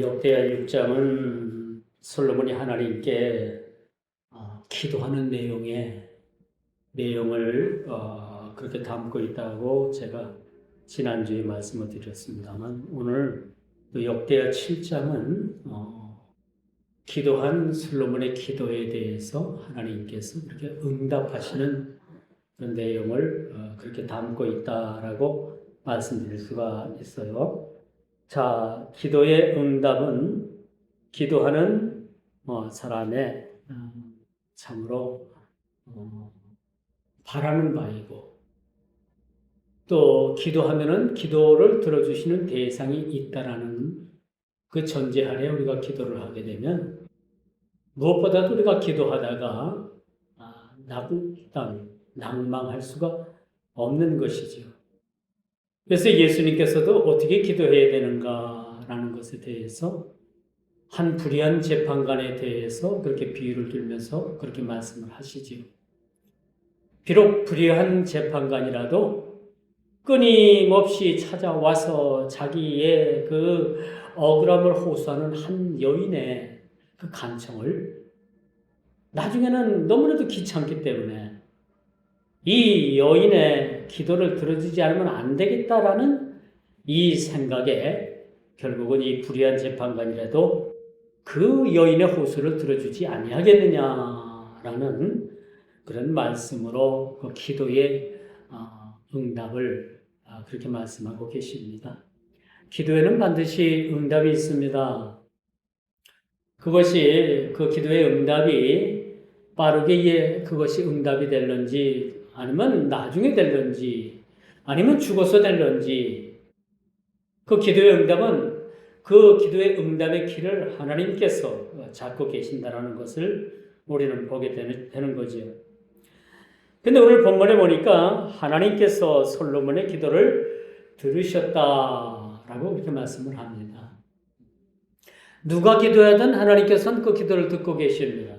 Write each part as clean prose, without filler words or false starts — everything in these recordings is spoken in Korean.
역대하 6장은 솔로몬이 하나님께 기도하는 내용을 그렇게 담고 있다고 제가 지난주에 말씀을 드렸습니다만, 오늘 또 역대하 7장은 기도한 솔로몬의 기도에 대해서 하나님께서 그렇게 응답하시는 그런 내용을 그렇게 담고 있다라고 말씀드릴 수가 있어요. 자, 기도의 응답은 기도하는 사람의 참으로 바라는 바이고, 또 기도하면은 기도를 들어주시는 대상이 있다라는 그 전제 아래 우리가 기도를 하게 되면, 무엇보다도 우리가 기도하다가 낭망할 수가 없는 것이죠. 그래서 예수님께서도 어떻게 기도해야 되는가라는 것에 대해서 한 불의한 재판관에 대해서 그렇게 비유를 들면서 그렇게 말씀을 하시지요. 비록 불의한 재판관이라도 끊임없이 찾아와서 자기의 그 억울함을 호소하는 한 여인의 그 간청을 나중에는 너무나도 귀찮기 때문에 이 여인의 기도를 들어주지 않으면 안 되겠다라는 이 생각에 결국은 이 불의한 재판관이라도 그 여인의 호소를 들어주지 아니하겠느냐라는 그런 말씀으로 그 기도의 응답을 그렇게 말씀하고 계십니다. 기도에는 반드시 응답이 있습니다. 그것이 그 기도의 응답이 빠르게 그것이 응답이 될런지, 아니면 나중에 될런지, 아니면 죽어서 될런지, 그 기도의 응답은 그 기도의 응답의 길을 하나님께서 잡고 계신다라는 것을 우리는 보게 되는 거죠. 근데 오늘 본문에 보니까 하나님께서 솔로몬의 기도를 들으셨다라고 그렇게 말씀을 합니다. 누가 기도하든 하나님께서는 그 기도를 듣고 계십니다.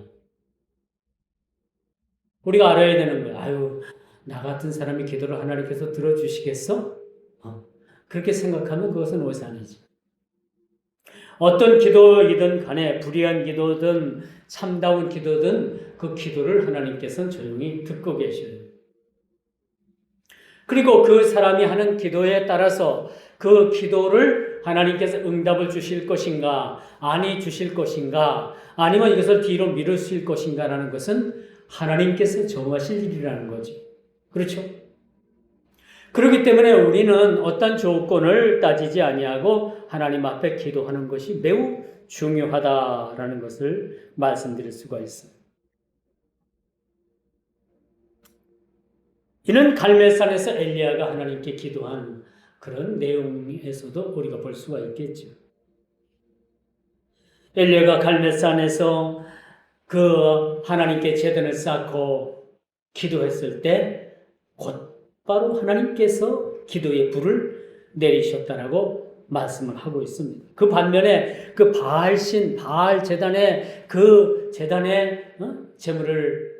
우리가 알아야 되는 거야. 아유, 나 같은 사람이 기도를 하나님께서 들어주시겠어? 그렇게 생각하면 그것은 오산이지. 어떤 기도이든 간에 불의한 기도든 참다운 기도든 그 기도를 하나님께서는 조용히 듣고 계셔요. 그리고 그 사람이 하는 기도에 따라서 그 기도를 하나님께서 응답을 주실 것인가, 아니 주실 것인가, 아니면 이것을 뒤로 미루실 것인가라는 것은 하나님께서 정하실 일이라는 거죠. 그렇죠? 그렇기 때문에 우리는 어떤 조건을 따지지 아니하고 하나님 앞에 기도하는 것이 매우 중요하다라는 것을 말씀드릴 수가 있어요. 이는 갈멜산에서 엘리야가 하나님께 기도한 그런 내용에서도 우리가 볼 수가 있겠죠. 엘리야가 갈멜산에서 그 하나님께 제단을 쌓고 기도했을 때 곧바로 하나님께서 기도의 불을 내리셨다라고 말씀을 하고 있습니다. 그 반면에 그 바알 제단에 그 제단에 제물을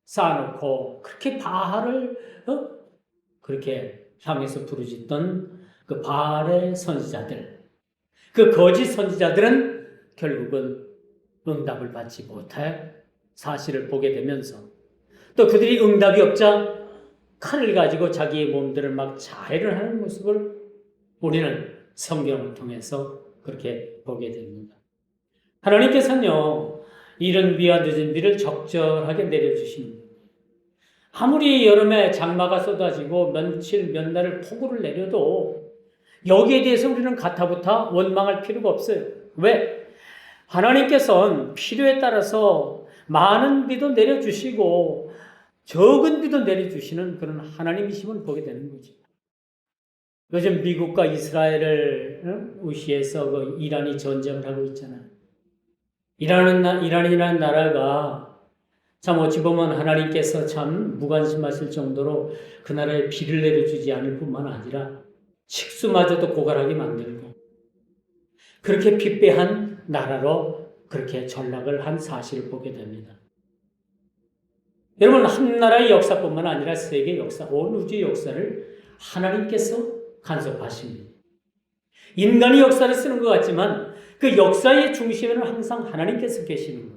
쌓아놓고 그렇게 바알을 그렇게 향해서 부르짖던 그 바알의 선지자들, 그 거짓 선지자들은 결국은 응답을 받지 못할 사실을 보게 되면서, 또 그들이 응답이 없자 칼을 가지고 자기의 몸들을 막 자해를 하는 모습을 우리는 성경을 통해서 그렇게 보게 됩니다. 하나님께서는요, 이른 비와 늦은 비를 적절하게 내려주십니다. 아무리 여름에 장마가 쏟아지고 며칠 몇 날을 폭우를 내려도 여기에 대해서 우리는 가타부타 원망할 필요가 없어요. 왜? 하나님께서는 필요에 따라서 많은 비도 내려주시고 적은 비도 내려주시는 그런 하나님이심을 보게 되는 거죠. 요즘 미국과 이스라엘을 의시해서 그 이란이 전쟁을 하고 있잖아요. 이란이라는 나라가 참 어찌 보면 하나님께서 참 무관심하실 정도로 그 나라에 비를 내려주지 않을 뿐만 아니라 식수마저도 고갈하게 만들고 그렇게 빗배한 나라로 그렇게 전락을 한 사실을 보게 됩니다. 여러분, 한 나라의 역사뿐만 아니라 세계 역사, 온 우주의 역사를 하나님께서 간섭하십니다. 인간이 역사를 쓰는 것 같지만 그 역사의 중심에는 항상 하나님께서 계시는 거예요.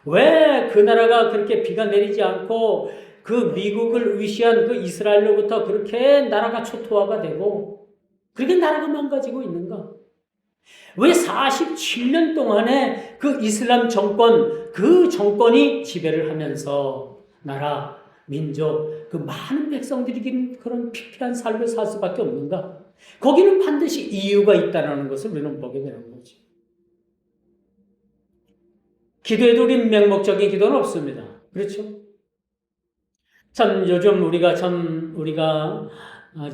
왜 그 나라가 그렇게 비가 내리지 않고 그 미국을 위시한 그 이스라엘로부터 그렇게 나라가 초토화가 되고 그렇게 나라가 망가지고 있는가? 왜 47년 동안에 그 이슬람 정권, 그 정권이 지배를 하면서 나라, 민족, 그 많은 백성들이 그런 피폐한 삶을 살 수밖에 없는가? 거기는 반드시 이유가 있다는 것을 우리는 보게 되는 거죠. 기도에도 우린 맹목적인 기도는 없습니다. 그렇죠? 참 요즘 우리가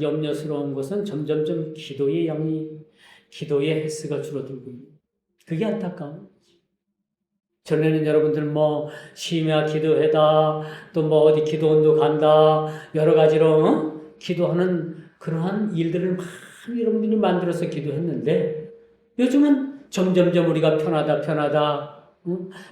염려스러운 것은 점점점 기도의 양이, 기도의 횟수가 줄어들고 있는. 그게 안타까워. 전에는 여러분들 심야 기도회다, 또 어디 기도원도 간다, 여러 가지로 기도하는 그러한 일들을 많이 여러분들이 만들어서 기도했는데 요즘은 점점점 우리가 편하다,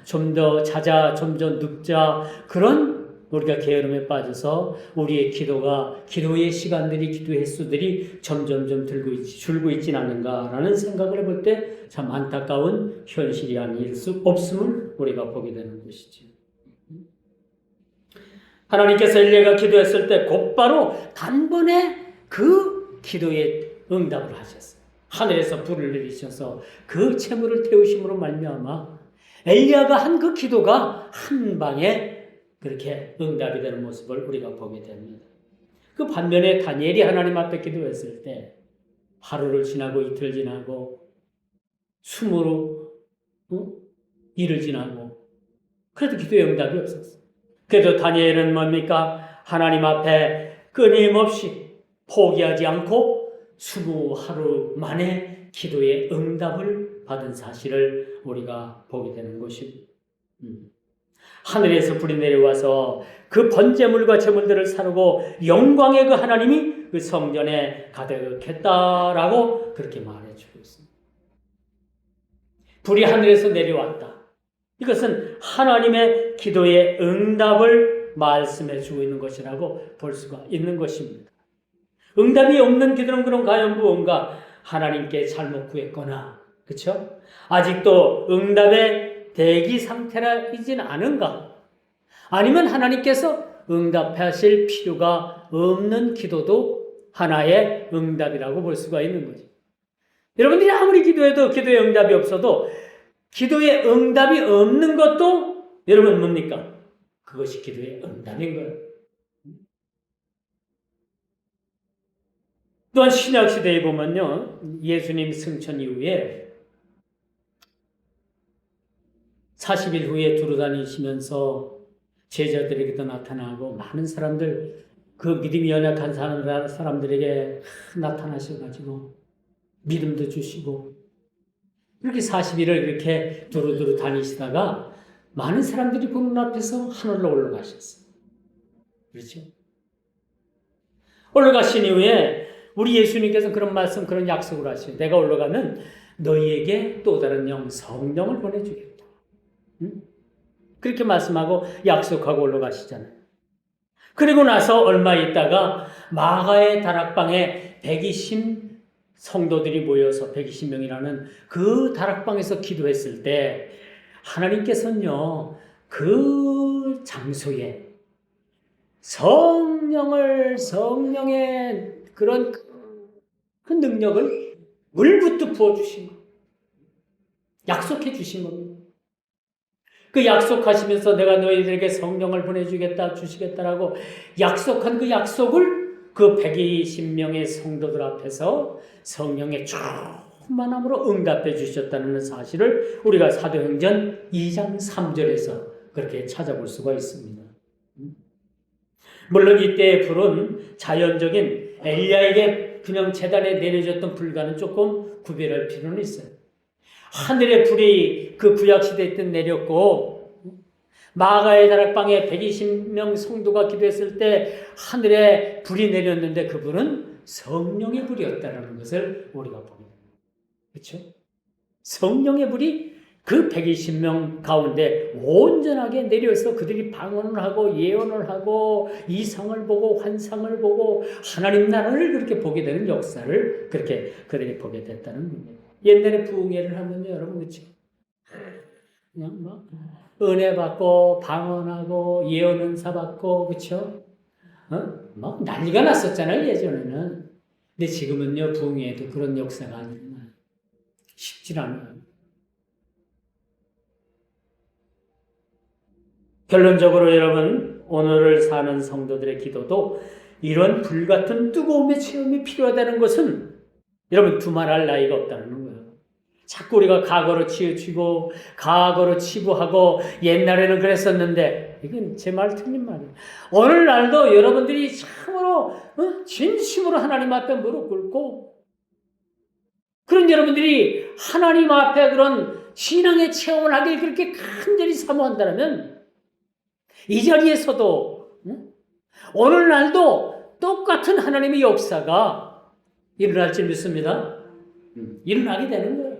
좀 더 자자, 좀 더 눕자, 그런 우리가 게으름에 빠져서 우리의 기도의 시간들이, 기도의 횟수들이 점점점 줄고 있진 않는가라는 생각을 해볼 때 참 안타까운 현실이 아닐 수 없음을 우리가 보게 되는 것이죠. 하나님께서 엘리야가 기도했을 때 곧바로 단번에 그 기도에 응답을 하셨어요. 하늘에서 불을 내리셔서 그 채물을 태우심으로 말미암아 엘리야가 한 그 기도가 한 방에 그렇게 응답이 되는 모습을 우리가 보게 됩니다. 그 반면에 다니엘이 하나님 앞에 기도했을 때 하루를 지나고 이틀 지나고 수모로 일을 지나고 그래도 기도의 응답이 없었어요. 그래도 다니엘은 뭡니까? 하나님 앞에 끊임없이 포기하지 않고 20하루 만에 기도의 응답을 받은 사실을 우리가 보게 되는 것입니다. 하늘에서 불이 내려와서 그 번제물과 제물들을 사르고 영광의 그 하나님이 그 성전에 가득했다라고 그렇게 말해주고 있습니다. 불이 하늘에서 내려왔다. 이것은 하나님의 기도의 응답을 말씀해 주고 있는 것이라고 볼 수가 있는 것입니다. 응답이 없는 기도는 그럼 과연 무언가? 하나님께 잘못 구했거나, 그렇죠? 아직도 응답의 대기 상태이진 않은가? 아니면 하나님께서 응답하실 필요가 없는 기도도 하나의 응답이라고 볼 수가 있는 거죠. 여러분들이 아무리 기도해도 기도의 응답이 없어도 기도의 응답이 없는 것도 여러분 뭡니까? 그것이 기도의 응답인 거예요. 또한 신약시대에 보면요, 예수님 승천 이후에 40일 후에 두루다니시면서 제자들에게도 나타나고 많은 사람들, 그 믿음이 연약한 사람들에게 나타나셔가지고 믿음도 주시고 그렇게 40일을 이렇게 두루두루 다니시다가 많은 사람들이 보는 앞에서 하늘로 올라가셨어요. 그렇죠? 올라가신 이후에 우리 예수님께서 그런 말씀, 그런 약속을 하시죠. 내가 올라가면 너희에게 또 다른 영, 성령을 보내주겠다. 그렇게 말씀하고 약속하고 올라가시잖아요. 그리고 나서 얼마 있다가 마가의 다락방에 120 성도들이 모여서 120명이라는 그 다락방에서 기도했을 때 하나님께서는요, 그 장소에 성령의 그런 그 능력을 물부터 부어주신 것, 약속해 주신 겁니다. 그 약속하시면서 내가 너희들에게 성령을 보내주겠다, 주시겠다라고 약속한 그 약속을 그 120명의 성도들 앞에서 성령의 충만함으로 응답해 주셨다는 사실을 우리가 사도행전 2장 3절에서 그렇게 찾아볼 수가 있습니다. 물론 이때의 불은 자연적인 엘리야에게 그냥 제단에 내려졌던 불과는 조금 구별할 필요는 있어요. 하늘의 불이 그 구약시대 때 내렸고 마가의 다락방에 120명 성도가 기도했을 때 하늘에 불이 내렸는데 그 불은 성령의 불이었다는 것을 우리가 보게 됩니다. 그렇죠? 성령의 불이 그 120명 가운데 온전하게 내려서 그들이 방언을 하고 예언을 하고 이상을 보고 환상을 보고 하나님 나라를 그렇게 보게 되는 역사를 그렇게 그들이 보게 됐다는 겁니다. 옛날에 부흥회를 하면요, 여러분, 그렇죠? 그냥 뭐 은혜 받고 방언하고 예언 은사 받고 그렇죠? 막 난리가 났었잖아요, 예전에는. 근데 지금은요, 부흥회에도 그런 역사가 아니구나. 쉽지 않아요. 결론적으로 여러분, 오늘을 사는 성도들의 기도도 이런 불같은 뜨거움의 체험이 필요하다는 것은 여러분 두말할 나위가 없다는 거예요. 자꾸 우리가 과거로 치우치고 과거로 치부하고 옛날에는 그랬었는데 이건 제 말 틀린 말이에요. 오늘날도 여러분들이 참으로 진심으로 하나님 앞에 무릎 꿇고 그런 여러분들이 하나님 앞에 그런 신앙의 체험을 하길 그렇게 간절히 사모한다면 이 자리에서도 오늘날도 똑같은 하나님의 역사가 일어날 줄 믿습니다. 일어나게 되는 거예요.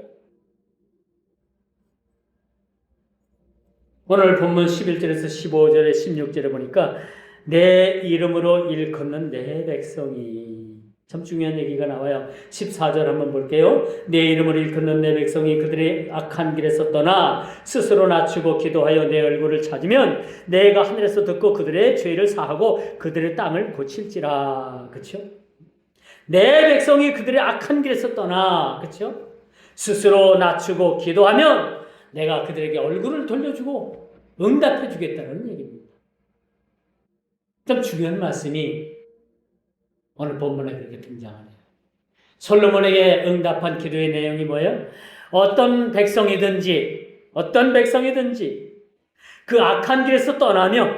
오늘 본문 11절에서 15절에 16절에 보니까 내 이름으로 일컫는 내 백성이 참 중요한 얘기가 나와요. 14절 한번 볼게요. 내 이름을 일컫는 내 백성이 그들의 악한 길에서 떠나 스스로 낮추고 기도하여 내 얼굴을 찾으면 내가 하늘에서 듣고 그들의 죄를 사하고 그들의 땅을 고칠지라. 그렇죠? 내 백성이 그들의 악한 길에서 떠나 그렇죠? 스스로 낮추고 기도하면 내가 그들에게 얼굴을 돌려주고 응답해 주겠다는 얘기입니다. 좀 중요한 말씀이 오늘 본문에 그렇게 등장하네요. 솔로몬에게 응답한 기도의 내용이 뭐예요? 어떤 백성이든지 그 악한 길에서 떠나며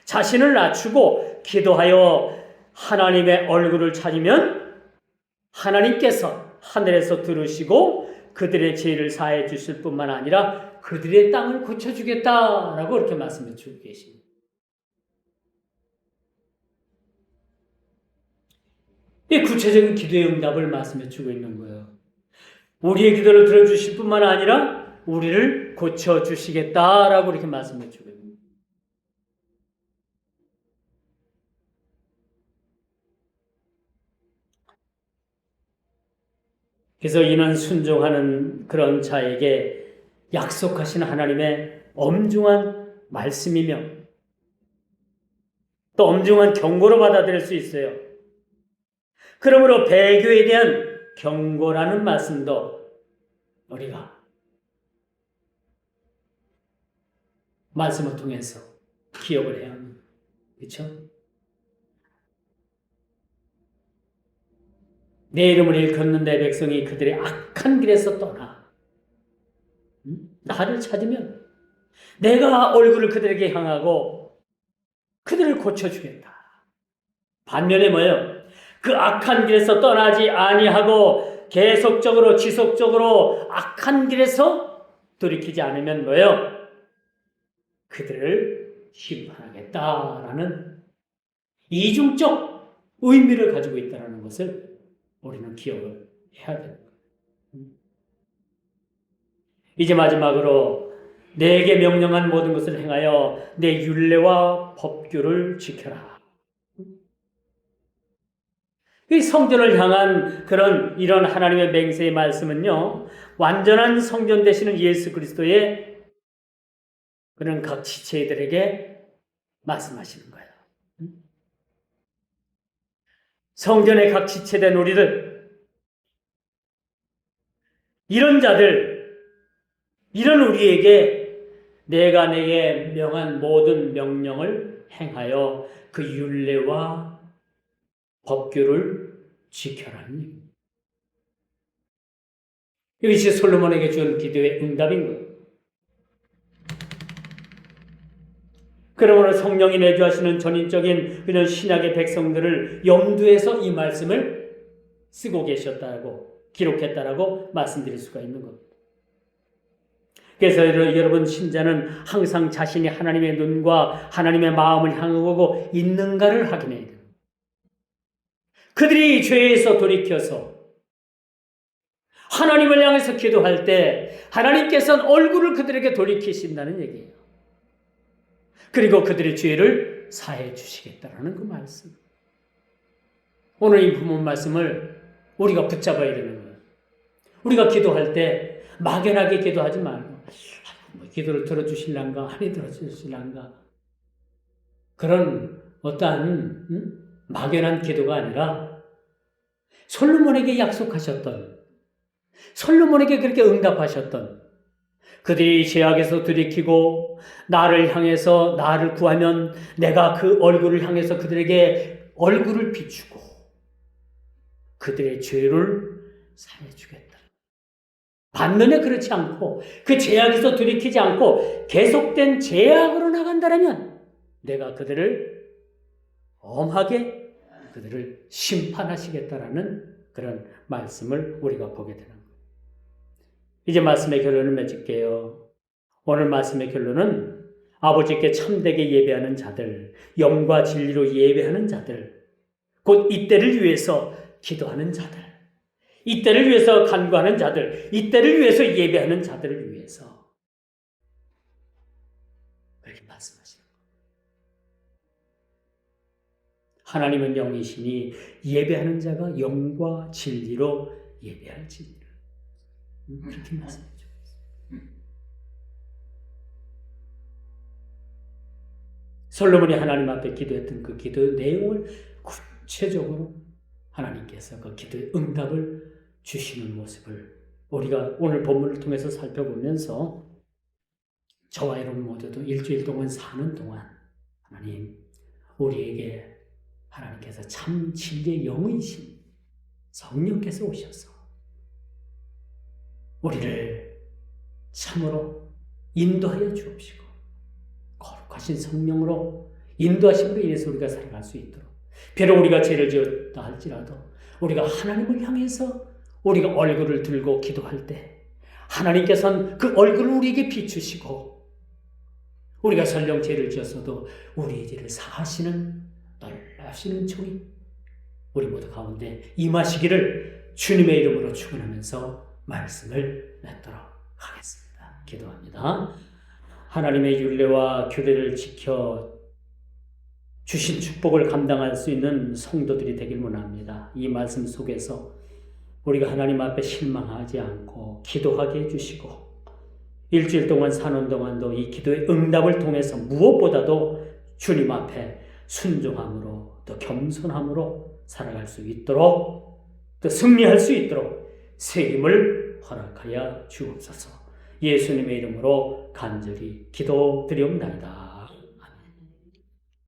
자신을 낮추고 기도하여 하나님의 얼굴을 찾으면 하나님께서 하늘에서 들으시고 그들의 죄를 사해 주실 뿐만 아니라 그들의 땅을 고쳐주겠다라고 이렇게 말씀해 주고 계십니다. 이 구체적인 기도의 응답을 말씀해 주고 있는 거예요. 우리의 기도를 들어주실 뿐만 아니라 우리를 고쳐주시겠다라고 이렇게 말씀해 주고 있습니다. 그래서 이는 순종하는 그런 자에게 약속하신 하나님의 엄중한 말씀이며 또 엄중한 경고로 받아들일 수 있어요. 그러므로 배교에 대한 경고라는 말씀도 우리가 말씀을 통해서 기억을 해야 합니다. 그렇죠? 내 이름을 일컫는 내 백성이 그들의 악한 길에서 떠나 나를 찾으면 내가 얼굴을 그들에게 향하고 그들을 고쳐주겠다. 반면에 뭐예요? 그 악한 길에서 떠나지 아니하고 계속적으로 지속적으로 악한 길에서 돌이키지 않으면 뭐예요? 그들을 심판하겠다라는 이중적 의미를 가지고 있다는 것을 우리는 기억을 해야 됩니다. 이제 마지막으로 내게 명령한 모든 것을 행하여 내 율례와 법규를 지켜라. 이 성전을 향한 이런 하나님의 맹세의 말씀은요, 완전한 성전 되시는 예수 그리스도의 그런 각 지체들에게 말씀하시는 거예요. 성전의 각 지체된 우리들, 이런 자들, 이런 우리에게 내가 내게 명한 모든 명령을 행하여 그 율례와 법규를 지켜라니. 이것이 솔로몬에게 준 기도의 응답인 거예요. 그러므로 성령이 내주하시는 전인적인 그런 신약의 백성들을 염두에서 이 말씀을 쓰고 계셨다고 기록했다라고 말씀드릴 수가 있는 겁니다. 그래서 여러분 신자는 항상 자신이 하나님의 눈과 하나님의 마음을 향하고 있는가를 확인해야 돼요. 그들이 죄에서 돌이켜서 하나님을 향해서 기도할 때 하나님께서는 얼굴을 그들에게 돌이키신다는 얘기예요. 그리고 그들의 죄를 사해 주시겠다라는 그 말씀. 오늘 이 부문 말씀을 우리가 붙잡아야 되는 거예요. 우리가 기도할 때 막연하게 기도하지 말고 기도를 들어주실란가 아니 들어주실란가 그런 어떠한 막연한 기도가 아니라 솔로몬에게 약속하셨던 솔로몬에게 그렇게 응답하셨던 그들이 죄악에서 들이키고 나를 향해서 나를 구하면 내가 그 얼굴을 향해서 그들에게 얼굴을 비추고 그들의 죄를 사해주겠다. 반면에 그렇지 않고 그 죄악에서 들이키지 않고 계속된 죄악으로 나간다면 내가 그들을 엄하게 그들을 심판하시겠다라는 그런 말씀을 우리가 보게 되는 거예요. 이제 말씀의 결론을 맺을게요. 오늘 말씀의 결론은 아버지께 참되게 예배하는 자들, 영과 진리로 예배하는 자들, 곧 이때를 위해서 기도하는 자들, 이때를 위해서 간구하는 자들, 이때를 위해서 예배하는 자들을 위해서 그렇게 말씀하시는 거예요. 하나님은 영이시니 예배하는 자가 영과 진리로 예배할지니라. 그렇게 말씀해 주고 있어요. 솔로몬이 하나님 앞에 기도했던 그 기도의 내용을 구체적으로 하나님께서 그 기도의 응답을 주시는 모습을 우리가 오늘 본문을 통해서 살펴보면서 저와 여러분 모두도 일주일 동안 사는 동안 하나님 우리에게 하나님께서 참 진리의 영이신 성령께서 오셔서 우리를 참으로 인도하여 주옵시고 거룩하신 성령으로 인도하심으로 인해서 우리가 살아갈 수 있도록 비록 우리가 죄를 지었다 할지라도 우리가 하나님을 향해서 우리가 얼굴을 들고 기도할 때 하나님께서는 그 얼굴을 우리에게 비추시고 우리가 설령 죄를 지었어도 우리의 죄를 사하시는 놀라시는 종이 우리 모두 가운데 임하시기를 주님의 이름으로 축원하면서 말씀을 맺도록 하겠습니다. 기도합니다. 하나님의 율례와 규례를 지켜 주신 축복을 감당할 수 있는 성도들이 되길 원합니다. 이 말씀 속에서 우리가 하나님 앞에 실망하지 않고 기도하게 해주시고 일주일 동안 사는 동안도 이 기도의 응답을 통해서 무엇보다도 주님 앞에 순종함으로 또 겸손함으로 살아갈 수 있도록 또 승리할 수 있도록 새 힘을 허락하여 주옵소서. 예수님의 이름으로 간절히 기도드리옵나이다.